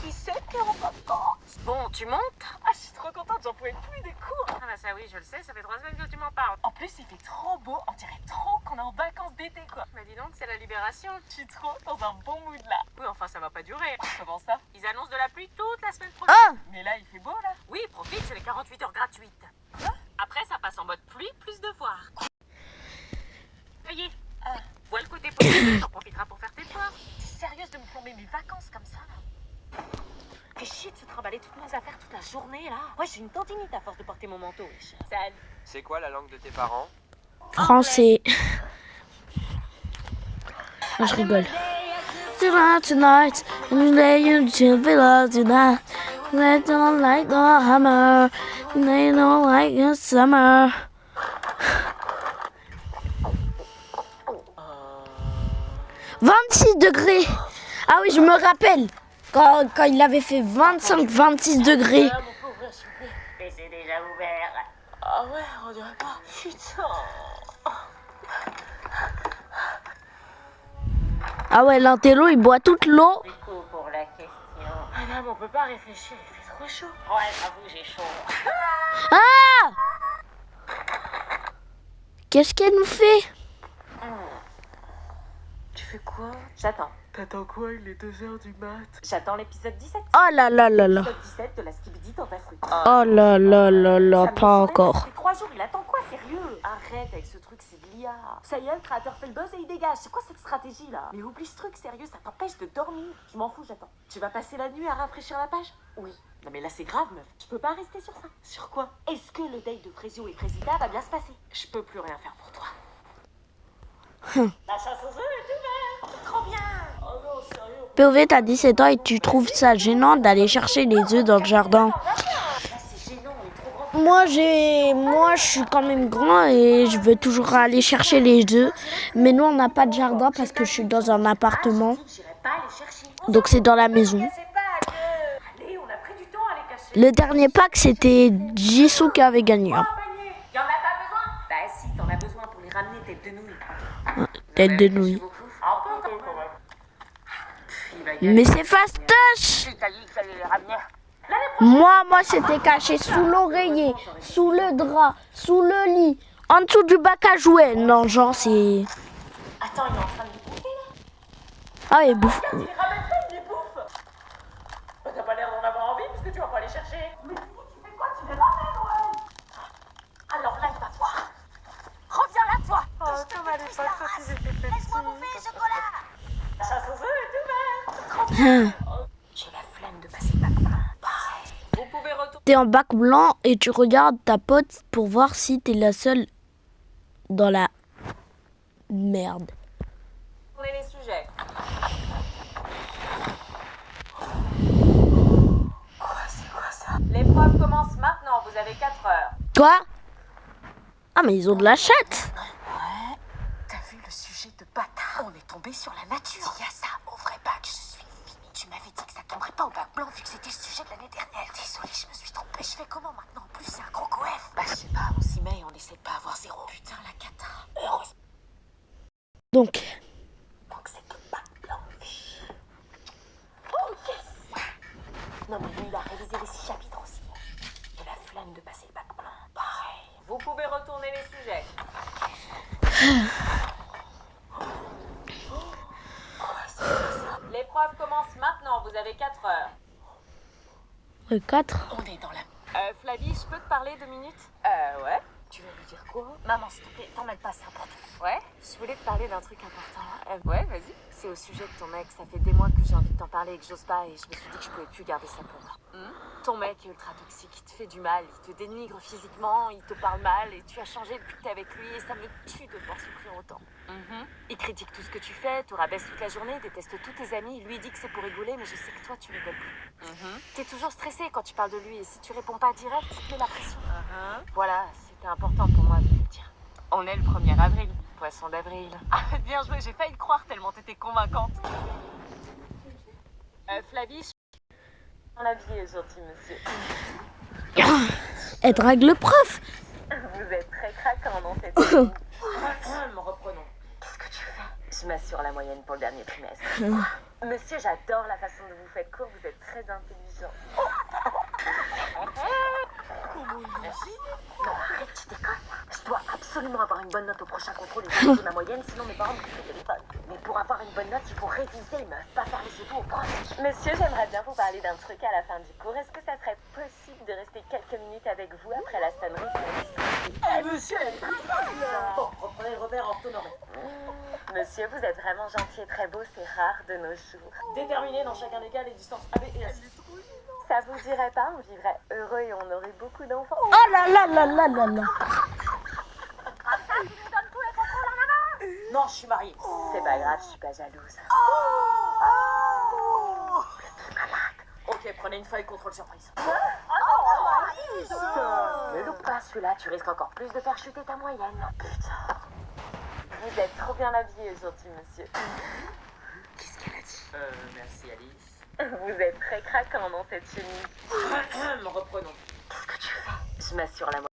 Qui c'est qui est en vacances? Bon, tu montes? Ah, je suis trop contente, j'en pouvais plus des cours. Ah bah ça oui, je le sais, ça fait 3 semaines que tu m'en parles. En plus, il fait trop beau, on dirait trop qu'on est en vacances d'été, quoi. Bah dis donc, c'est la libération. Je suis trop dans un bon mood là. Oui, enfin ça va pas durer. Comment ça? Ils annoncent de la pluie toute la semaine prochaine. Ah! Mais là, il fait beau là. Oui, profite, c'est les 48 heures gratuites. Quoi? Après, ça passe en mode pluie plus devoirs. Payé. Ah. Vois le côté positif, t'en profiteras pour faire tes devoirs. T'es sérieuse de me plomber mes vacances comme ça là? Fais chier de se trimballer toutes mes affaires toute la journée là. Ouais, j'ai une tendinite à force de porter mon manteau. Wesh. Salut. C'est quoi la langue de tes parents? Français. Non, je rigole. Tonight, tonight, tonight. They don't like the hammer. They don't like the summer. « 26 degrés. Ah oui, je me rappelle. Quand il avait fait 25-26 degrés. Ah, mon pauvre, s'il vous plaît. Et c'est déjà ouvert. Ah ouais, on dirait pas. Putain. Ah ouais, l'intello, il boit toute l'eau. Du coup, pour la question. Madame, on peut pas réfléchir, il fait trop chaud. Ouais, j'avoue, j'ai chaud. Ah! Qu'est-ce qu'elle nous fait? Tu fais quoi? J'attends. T'attends quoi? Il est 2h du mat. J'attends l'épisode 17. Oh là là là là. L'épisode 17 de la Skibidi dans ta fruit. Oh là là là là, Ça me pas saoule, encore. Ça fait 3 jours, il attend quoi, sérieux? Arrête avec ce truc, c'est de l'IA. Ça y est, le créateur fait le buzz et il dégage. C'est quoi cette stratégie là? Mais oublie ce truc, sérieux, ça t'empêche de dormir. Je m'en fous, j'attends. Tu vas passer la nuit à rafraîchir la page? Oui. Non mais là c'est grave, meuf. Je peux pas rester sur ça. Sur quoi? Est-ce que le date de Frésio et Frésita va bien se passer? Je peux plus rien faire pour toi. La chasse aux œufs est ouverte. C'est trop bien. Oh non, sérieux. POV, t'as 17 ans et tu trouves ça gênant d'aller chercher les œufs dans le jardin. Là c'est gênant, on est trop grand. Moi, je suis quand même grand et je veux toujours aller chercher les œufs. Mais nous, on n'a pas de jardin parce que je suis dans un appartement. J'irai pas les chercher. Donc c'est dans la maison. C'est pas que... Allez, on a pris du temps à les cacher. Le dernier pack, c'était Jisoo qui avait gagné. Y'en a pas besoin? Bah si, t'en as besoin pour les ramener tête de nouille. Tête de nouilles. Un peu quand même. Il va y aller. Mais c'est fastoche! T'as dit que fallait les ramener. Moi, c'était caché sous l'oreiller, sous le drap, sous le lit, en dessous du bac à jouets. Non, genre, c'est... Attends, il est en train de les bouffer là. Ah, il bouffe. Tu les ramènes pas, il les bouffe. Bah, t'as pas l'air d'en avoir envie parce que tu vas pas les chercher. Mais tu fais quoi? Tu les ramènes, ouais. Alors là, il va voir. Reviens là, toi. Oh, comme à l'époque quand ils étaient petits. Laisse-moi bouffer, chocolat. La chasse aux œufs est ouverte. C'est trop bien. J'ai la flemme de passer le bac blanc. Pareil. Vous pouvez retourner. T'es en bac blanc et tu regardes ta pote pour voir si t'es la seule dans la merde. Les sujets. C'est quoi ça? L'épreuve commence maintenant, vous avez 4 heures. Quoi? Ah, mais ils ont de la chatte. Ouais. T'as vu le sujet de bâtard? On est tombé sur la nature. Il y a ça au vrai bac, je suis finie. Tu m'avais dit que ça tomberait pas au bac blanc vu que c'était le sujet de l'année dernière. Désolée, je me suis trompée. Je fais comment maintenant? En plus, c'est un gros coef. Bah, je sais pas, on s'y met et on essaie de pas avoir 0. Putain, la cata. Heureusement Donc, que c'est que bac blanc. Oh, yes! Non, mais lui, il a révisé les 6 chapitres aussi. J'ai la flemme de passer le bac blanc. Pareil. Vous pouvez retourner les sujets. L'épreuve commence maintenant, vous avez 4 heures. 4. On est dans la... Flavie, je peux te parler 2 minutes? Ouais. Tu vas lui dire quoi? Maman, s'il te plaît, t'en mêles pas, c'est important. Ouais. Je voulais te parler d'un truc important. Ouais, vas-y. C'est au sujet de ton mec. Ça fait des mois que j'ai envie de t'en parler et que j'ose pas. Et je me suis dit que je pouvais plus garder ça pour moi. Ton mec est ultra toxique. Il te fait du mal. Il te dénigre physiquement. Il te parle mal. Et tu as changé depuis que t'es avec lui. Et ça me tue de voir souffrir autant. Il critique tout ce que tu fais. Te rabaisse toute la journée. Déteste tous tes amis. Lui dit que c'est pour rigoler. Mais je sais que toi, tu rigoles plus. T'es toujours stressé quand tu parles de lui. Et si tu réponds pas direct, tu te mets la pression. Voilà, c'était important pour moi de te le dire. On est le 1er avril. Poisson d'avril. Ah, bien joué, j'ai failli te croire tellement t'étais convaincante. Flavie, on a vie, gentil monsieur. Elle drague le prof. Vous êtes très craquant dans cette Reprenons. Qu'est-ce que tu fais? Je m'assure la moyenne pour le dernier trimestre. Monsieur, j'adore la façon dont vous faites cours, vous êtes très intelligent. Non, arrête, tu déconnes. Je dois absolument avoir une bonne note au prochain contrôle et vérifier ma moyenne, sinon mes parents me coupent le téléphone. Mais pour avoir une bonne note, il faut réviser, meuf, pas faire les photos au prof. Monsieur, j'aimerais bien vous parler d'un truc à la fin du cours. Est-ce que ça serait possible de rester quelques minutes avec vous après la sonnerie pour discuter? Monsieur, bon, reprenez le repère orthonormé. Monsieur, vous êtes vraiment gentil et très beau, c'est rare de nos jours. Déterminé dans chacun des cas les distances AB et AC. Ça Ça vous dirait pas, on vivrait heureux et on aurait beaucoup d'enfants. Oh là là là là là là. Non, je suis mariée. C'est pas grave, je suis pas jalouse. Ok, prenez une feuille, contrôle surprise. Ne loupe pas celui-là, tu risques encore plus de faire chuter ta moyenne. Putain. Vous êtes trop bien habillé aujourd'hui, monsieur. Qu'est-ce qu'elle a dit Merci Alice. Vous êtes très craquant dans cette chemise. Reprenons. Qu'est-ce que tu fais? Je m'assure la moitié.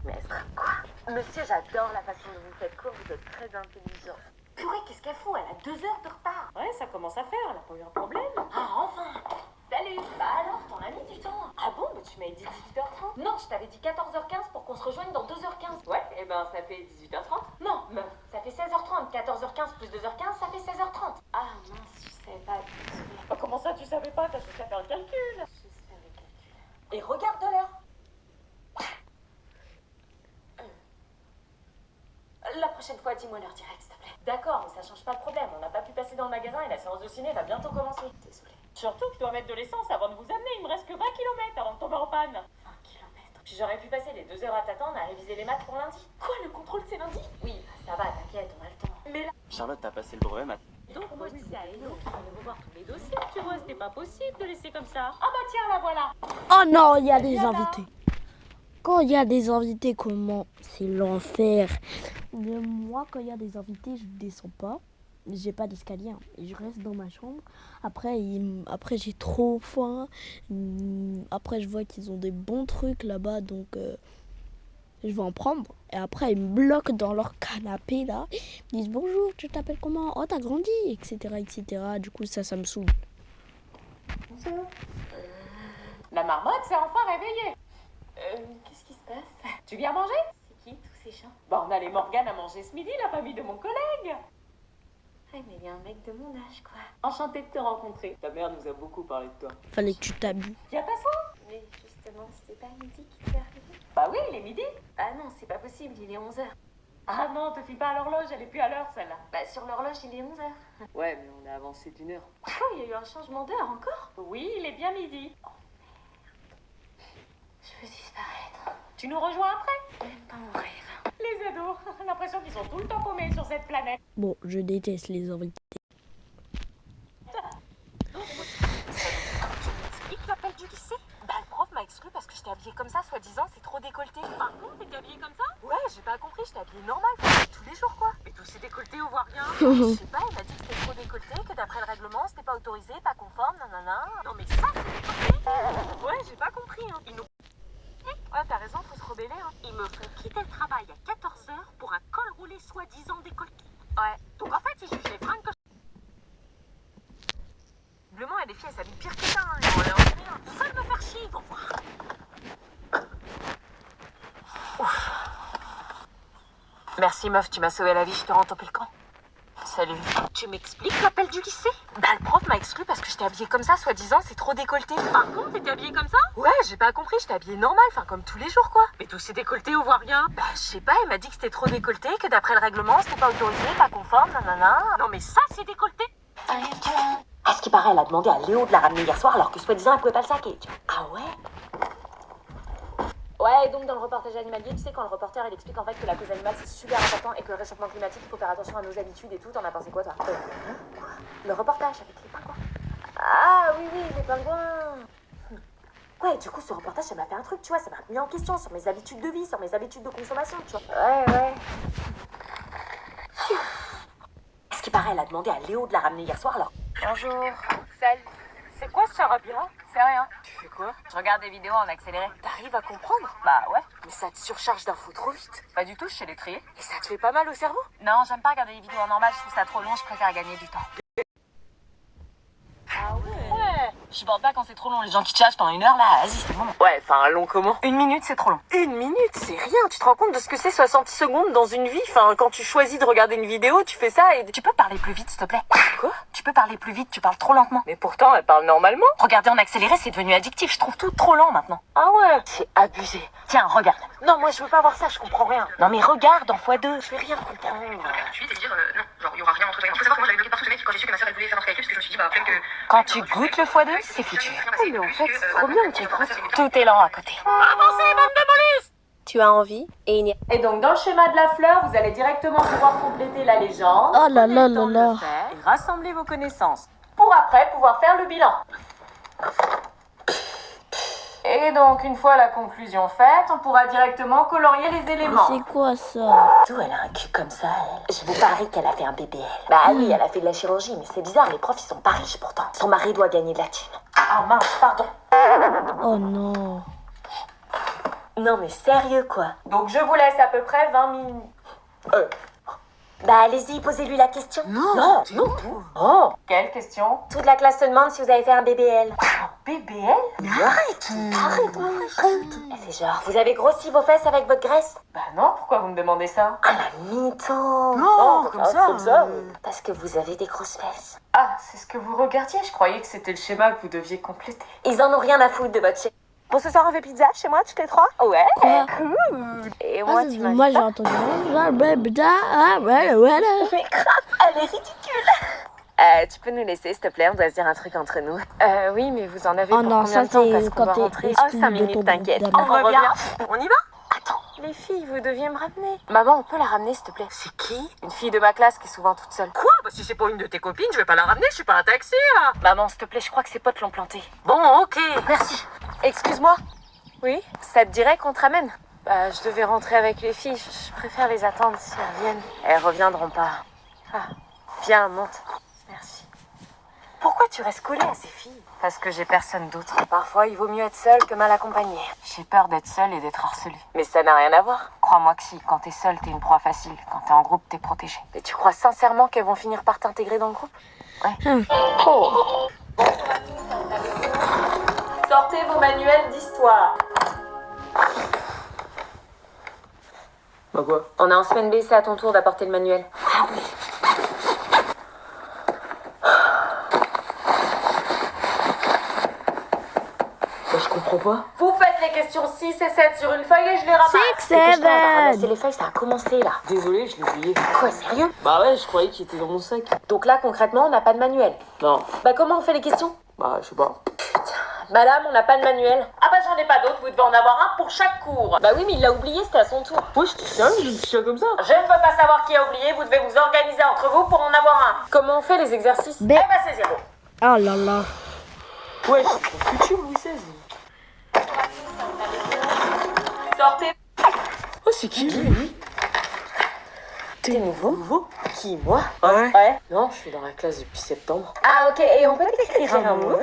Mais quoi? Monsieur, j'adore la façon dont vous faites cours, vous êtes très intelligent. Purée, qu'est-ce qu'elle fout? Elle a 2 heures de retard. Ouais, ça commence à faire, elle a pas eu un problème. Ah, enfin! Salut! Bah alors, t'en as mis du temps. Ah bon? Mais tu m'avais dit 18h30. Non, je t'avais dit 14h15 pour qu'on se rejoigne dans 2h15. Ouais, et ben ça fait 18h30. Non, meuf, ça fait 16h30. 14h15 plus 2h15, ça fait 16h30. Ah mince, je savais pas. Désolée. Oh, comment ça, tu savais pas? T'as juste à faire le calcul. Je sais le calcul. Et regarde l'heure. La prochaine fois, dis-moi l'heure directe, s'il te plaît. D'accord, mais ça change pas le problème. On n'a pas pu passer dans le magasin et la séance de ciné va bientôt commencer. Désolée. Surtout que je dois mettre de l'essence avant de vous amener. Il me reste que 20 km avant de tomber en panne. 20 km. Puis j'aurais pu passer les 2 heures à t'attendre à réviser les maths pour lundi. Quoi, le contrôle, c'est lundi? Oui, bah, ça va, t'inquiète, on a le temps. Mais là, Charlotte, t'as passé le brevet maintenant. donc moi je disais à Hello qu'il fallait revoir tous les dossiers, tu vois, c'était pas possible de laisser comme ça. Ah bah tiens, la voilà. Oh non, il y a des invités. Quand il y a des invités, comment? C'est l'enfer. Mais moi, quand il y a des invités, je descends pas. J'ai pas d'escalier, hein, et je reste dans ma chambre. Après, j'ai trop faim. Après, je vois qu'ils ont des bons trucs là-bas, donc je vais en prendre. Et après, ils me bloquent dans leur canapé là. Ils disent bonjour, tu t'appelles comment? Oh, t'as grandi, etc., etc. Du coup, ça me saoule. La marmotte s'est enfin réveillée. Qu'est-ce qui se passe? Tu viens manger? C'est qui, tous ces gens? Bah on a les Morgane à manger ce midi, la famille de mon collègue. Ouais, mais il y a un mec de mon âge, quoi. Enchantée de te rencontrer. Ta mère nous a beaucoup parlé de toi. Fallait que tu t'habilles. Viens t'asseoir. Mais justement, c'était pas midi qui t'est arrivé? Bah oui, il est midi. Ah non, c'est pas possible, il est 11h. Ah non, te fie pas à l'horloge, elle est plus à l'heure celle-là. Bah, sur l'horloge, il est 11h. Ouais, mais on a avancé d'1 heure. Quoi, il y a eu un changement d'heure encore? Oui, il est bien midi. Je veux disparaître. Tu nous rejoins après? Même pas en rêve. Les ados, l'impression qu'ils sont tout le temps paumés sur cette planète. Bon, je déteste les invités. Explique l'appel du lycée? Bah, le prof m'a exclu parce que j'étais habillée comme ça, soi-disant, c'est trop décolleté. Par contre, t'es habillée comme ça? Ouais, j'ai pas compris, j'étais habillée normal, comme tous les jours, quoi. Mais tout s'est décolleté, on voit rien. Je sais pas, il m'a dit que c'était trop décolleté, que d'après le règlement, c'était pas autorisé, pas conforme, nanana. Non mais ça, c'est décolleté. Ouais, j'ai pas compris, hein. Ils nous... Ouais, t'as raison, faut se rebeller, hein. Ils me font quitter le travail à 14h pour un col roulé soi-disant décolleté. Ouais. Donc en fait, ils jugent les fringues que Visiblement, il y a des filles, elles s'habillent pire que ça, hein. on leur dit rien. Tout ça de me faire chier, ils vont voir. Merci, meuf, tu m'as sauvé la vie, je te rends ton camp. Salut. Tu m'expliques l'appel du lycée? Bah, le prof m'a exclu parce que j'étais habillée comme ça, soi-disant, c'est trop décolleté. Par contre, t'étais habillée comme ça? Ouais, j'ai pas compris, j'étais habillée normal, enfin, comme tous les jours, quoi. Mais tout s'est décolleté, on voit rien. Bah, je sais pas, il m'a dit que c'était trop décolleté, que d'après le règlement, c'était pas autorisé, pas conforme, nanana. Non mais ça, c'est décolleté. À ce qui paraît, elle a demandé à Léo de la ramener hier soir alors que soi-disant elle pouvait pas le saquer. Ah ouais? Ouais, et donc dans le reportage animalier, tu sais, quand le reporter il explique en fait que la cause animale c'est super important et que le réchauffement climatique il faut faire attention à nos habitudes et tout, t'en as pensé quoi toi? Quoi? Le reportage avec les pingouins. Ah oui, les pingouins. Ouais, du coup ce reportage ça m'a fait un truc, tu vois, ça m'a mis en question sur mes habitudes de vie, sur mes habitudes de consommation, tu vois. Ouais. À ce qui paraît, elle a demandé à Léo de la ramener hier soir alors. Bonjour. Salut. C'est quoi ce charabia? C'est rien. Tu fais quoi? Je regarde des vidéos en accéléré. T'arrives à comprendre? Bah ouais. Mais ça te surcharge d'infos trop vite. Pas du tout, je sais les trier. Et ça te fait pas mal au cerveau? Non, j'aime pas regarder les vidéos en normal, je trouve ça trop long, je préfère gagner du temps. Ah ouais? Je supporte pas quand c'est trop long, les gens qui tchatchent pendant 1 heure là, vas-y, c'est bon. Ouais, enfin, long comment? 1 minute, c'est trop long. 1 minute, c'est rien. Tu te rends compte de ce que c'est 60 secondes dans une vie? Enfin, quand tu choisis de regarder une vidéo, tu fais ça et... Tu peux parler plus vite, s'il te plaît? Quoi? Tu peux parler plus vite, tu parles trop lentement. Mais pourtant, elle parle normalement. Regarder en accéléré, c'est devenu addictif, je trouve tout trop lent maintenant. Ah ouais? C'est abusé. Tiens, regarde. Non, moi, je veux pas voir ça, je comprends rien. Non mais regarde en x2. Je vais rien comprendre. Suite et dire non, genre il y aura rien entre toi et moi. Faut savoir que moi j'avais bloqué partout ce mec quand j'ai su que ma soeur elle voulait faire un avec lui parce que je me suis dit Quand tu goûtes le x2, c'est foutu. Mais en fait, c'est trop bien le comprends. Tout est lent à côté. Tu as envie et il n'y a... Et donc, dans le schéma de la fleur, vous allez directement pouvoir compléter la légende. Oh là Prenez là le temps là de là. le faire et rassemblez vos connaissances. Pour après pouvoir faire le bilan. Et donc, une fois la conclusion faite, on pourra directement colorier les Mais éléments. c'est quoi ça? D'où elle a un cul comme ça, elle? Je vous parie qu'elle a fait un BBL. Bah oui, elle a fait de la chirurgie, mais c'est bizarre, les profs ils sont pas riches pourtant. Son mari doit gagner de la thune. Ah mince, pardon. Oh non. Non mais sérieux quoi. Donc, je vous laisse à peu près 20 minutes. Bah allez-y, posez-lui la question. Non. Oh, quelle question? Toute la classe se demande si vous avez fait un BBL. BBL? Arrête. Elle fait genre, vous avez grossi vos fesses avec votre graisse? Bah non, pourquoi vous me demandez ça? Ah la mytho. Non, comme ça. Parce que vous avez des grosses fesses. Ah, c'est ce que vous regardiez, je croyais que c'était le schéma que vous deviez compléter. Ils en ont rien à foutre de votre chef. Bon, ce soir on fait pizza chez moi, toutes les trois? Ouais. Quoi? Et Ah, moi, c'est- tu m'as moi j'ai entendu. Voilà. Mais grave, elle est ridicule. Tu peux nous laisser, s'il te plaît, on doit se dire un truc entre nous. Oui, mais vous en avez Oh pour non, combien ça de temps? c'est Parce qu'on quand doit t'es rentrer. exclu 5 de ton minutes, t'inquiète. groupe On d'amis. revient. On y va? Attends, les filles, vous deviez me ramener. Maman, on peut la ramener, s'il te plaît? C'est qui? Une fille de ma classe qui est souvent toute seule. Quoi? Bah si c'est pas une de tes copines, je vais pas la ramener, je suis pas un taxi là. Maman, s'il te plaît, je crois que ses potes l'ont plantée. Bon, ok. Merci. Excuse-moi. Oui? Ça te dirait qu'on te ramène? Bah, je devais rentrer avec les filles. Je préfère les attendre si elles reviennent. Elles reviendront pas. Ah, viens, monte. Merci. Pourquoi tu restes collée à ces filles? Parce que j'ai personne d'autre. Parfois, il vaut mieux être seule que mal accompagnée. J'ai peur d'être seule et d'être harcelée. Mais ça n'a rien à voir. Crois-moi que si, quand t'es seule, t'es une proie facile. Quand t'es en groupe, t'es protégée. Et tu crois sincèrement qu'elles vont finir par t'intégrer dans le groupe? Ouais. Oh. Sortez vos manuels d'histoire. Bah quoi? On est en semaine B, c'est à ton tour d'apporter le manuel. Bah je comprends pas. Vous faites les questions 6 et 7 sur une feuille et je les ramasse. 6, 7. Ramasser les feuilles, ça a commencé là. Désolé, je l'ai oublié. Quoi, sérieux? Bah ouais, je croyais qu'il était dans mon sac. Donc là, concrètement, on n'a pas de manuel. Non. Bah comment on fait les questions? Bah je sais pas. Madame, on n'a pas de manuel. Ah bah j'en ai pas d'autres, vous devez en avoir un pour chaque cours. Bah oui, mais il l'a oublié, c'était à son tour. Ouais, je te tiens, je dis ça comme ça. Je ne veux pas savoir qui a oublié, vous devez vous organiser entre vous pour en avoir un. Comment on fait les exercices? B. Eh bah c'est 0. Oh là là. Ouais, c'est futur Louis XVI. Sortez. Oh, c'est qui lui? T'es nouveau? Nouveau? Qui, moi? Ouais. Ouais. Non, je suis dans la classe depuis septembre. Ah ok, et on peut écrire un mot?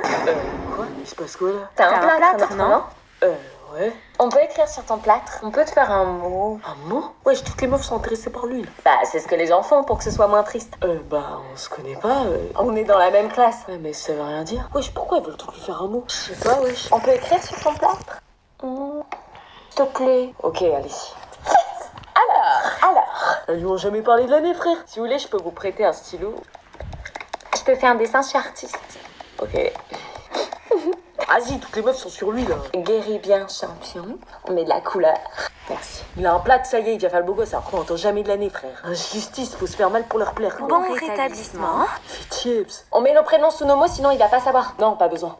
Quoi? Il se passe quoi là? T'as un plâtre, non? Ouais. On peut écrire sur ton plâtre. On peut te faire un mot. Un mot? Ouais, toutes les meufs sont intéressées par lui là. Bah c'est ce que les gens font pour que ce soit moins triste. Bah on se connaît pas. On est dans la même classe. Ouais, mais ça veut rien dire. Wesh, pourquoi elles veulent tout lui faire un mot? Je sais pas, wesh. On peut écrire sur ton plâtre? S'il te plaît. Ok, allez. Alors. Elles lui ont jamais parlé de l'année, frère. Si vous voulez, je peux vous prêter un stylo. Je te fais un dessin, je suis artiste. Ok. Vas-y, toutes les meufs sont sur lui là. Guéris bien, champion. On met de la couleur. Merci. Il a un plat, ça y est, il vient faire le beau gosse. Alors qu'on entend jamais de l'année, frère. Injustice, faut se faire mal pour leur plaire. Bon rétablissement. Fais tips. On met nos prénoms sous nos mots, sinon il va pas savoir. Non, pas besoin.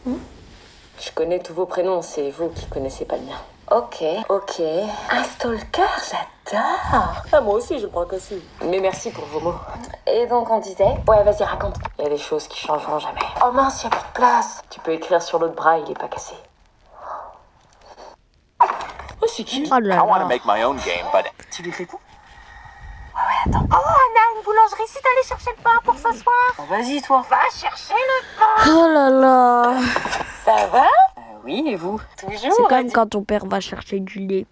Je connais tous vos prénoms, c'est vous qui connaissez pas le mien. Ok. Un stalker, j'adore. Ah, moi aussi, je le prends cassé. Mais merci pour vos mots. Et donc on disait... Ouais, vas-y, raconte. Il y a des choses qui changeront jamais. Oh mince, il y a plus de place. Tu peux écrire sur l'autre bras, il est pas cassé. Oh, c'est qui? Oh là I want to là. make my own game, but Tu l'écris tout? Oh, on a une boulangerie, si t'allais chercher le pain pour ce soir. Oh, vas-y, toi. Va chercher le pain. Oh là là. Ça va? Oui, et vous? Toujours. C'est comme quand ton père va chercher du lait.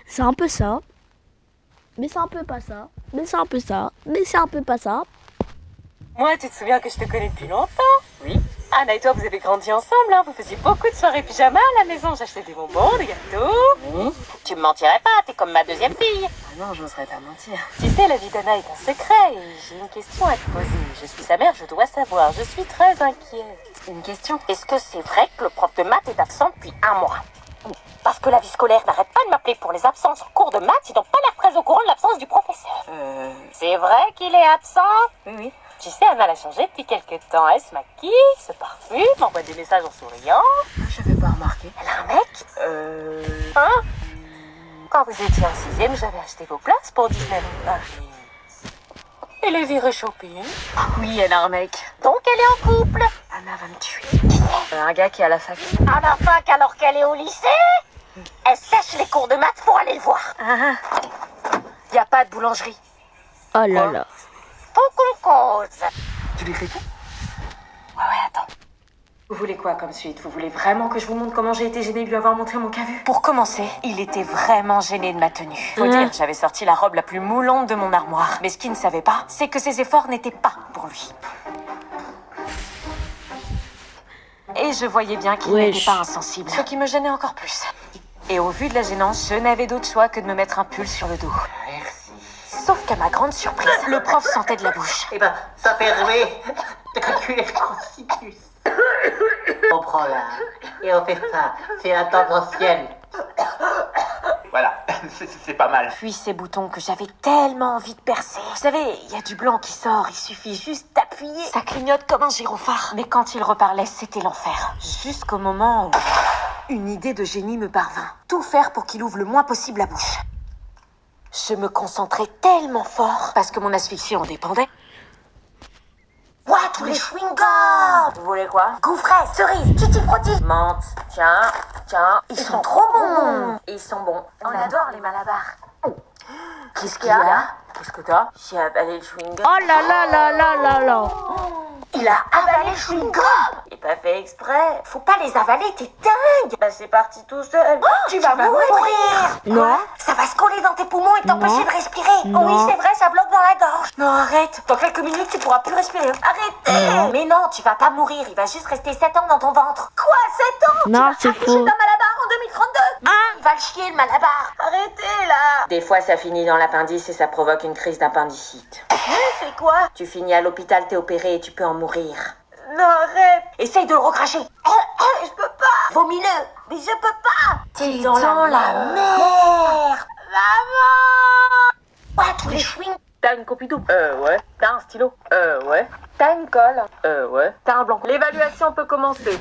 C'est un peu ça. Mais c'est un peu pas ça. Mais c'est un peu ça. Mais c'est un peu pas ça. Moi, tu te souviens que je te connais depuis longtemps? Oui. Anna et toi, vous avez grandi ensemble, hein. Vous faisiez beaucoup de soirées pyjama à la maison. J'achetais des bonbons, des gâteaux. Tu me mentirais pas, t'es comme ma deuxième fille. Ah non, j'oserais pas mentir. Tu sais, la vie d'Anna est un secret et j'ai une question à te poser. Je suis sa mère, je dois savoir. Je suis très inquiète. Une question? Est-ce que c'est vrai que le prof de maths est absent depuis un mois? Parce que la vie scolaire n'arrête pas de m'appeler pour les absences en cours de maths, ils n'ont pas l'air très au courant de l'absence du professeur. C'est vrai qu'il est absent? Oui. Tu sais, Anna l'a changé depuis quelques temps. Elle se maquille, se parfume, m'envoie des messages en souriant. J'avais pas remarqué. Elle a un mec Hein Quand vous étiez en 6e, j'avais acheté vos places pour Disneyland Paris. Et les virées shopping. Oui, elle a un mec. Donc elle est en couple. Anna va me tuer. Un gars qui est à la fac. À la fac alors qu'elle est au lycée. Elle sèche les cours de maths pour aller le voir. Y a pas de boulangerie. Oh là là. Faut qu'on cause. Tu l'écris tout? Ouais, attends. Vous voulez quoi comme suite? Vous voulez vraiment que je vous montre comment j'ai été gênée de lui avoir montré mon cavu? Pour commencer, il était vraiment gêné de ma tenue. Faut dire, j'avais sorti la robe la plus moulante de mon armoire. Mais ce qu'il ne savait pas, c'est que ses efforts n'étaient pas pour lui. Et je voyais bien qu'il Wesh. n'était pas insensible. Ce qui me gênait encore plus. Et au vu de la gênance, je n'avais d'autre choix que de me mettre un pull sur le dos. Merci. Sauf qu'à ma grande surprise, le prof sentait de la bouche. Eh ben, ça permet de calculer le constitution. On prend là et on fait ça. C'est la tangentielle. Voilà, c'est pas mal. Puis ces boutons que j'avais tellement envie de percer. Vous savez, il y a du blanc qui sort, il suffit juste d'appuyer. Ça clignote comme un gyrophare. Mais quand il reparlait, c'était l'enfer. Jusqu'au moment où une idée de génie me parvint. Tout faire pour qu'il ouvre le moins possible la bouche. Je me concentrais tellement fort, parce que mon asphyxie en dépendait. What, tous les chewing-gums! Vous voulez quoi? Goûfret, cerise, tutti frutti, menthe. Tiens, ils sont trop bons! Ils sont bons. On adore les malabars. Qu'est-ce qu'il y a? Qu'est-ce que t'as? J'ai avalé le chewing-gum. Oh là là là là là là. Il a avalé le chewing-gum! Il pas fait exprès. Faut pas les avaler, t'es dingue! Bah c'est parti tout seul. Tu vas mourir! Non. Quoi? Ça va se coller dans tes poumons et t'empêcher Non. de respirer. Non. Oh oui, c'est vrai, ça bloque dans la gorge. Non, arrête. Dans quelques minutes, tu pourras plus respirer. Arrêtez! Non. Mais non, tu vas pas mourir. Il va juste rester 7 ans dans ton ventre. Quoi, 7 ans? Non, Tu c'est vas accoucher faux. d'un malabar en 2032? Il va le chier, le malabar. Arrêtez, là. Des fois, ça finit dans l'appendice et ça provoque une crise d'appendicite. C'est quoi? Tu finis à l'hôpital, t'es opéré et tu peux en mourir. Non, arrête. Essaye de le recracher. Je peux pas. Vomis-le. Mais je peux pas. T'es dans la mer. Maman. What, les chewing. T'as une Pompidou? Ouais. T'as un stylo? Ouais. T'as une colle? Ouais. T'as un blanc. L'évaluation peut commencer.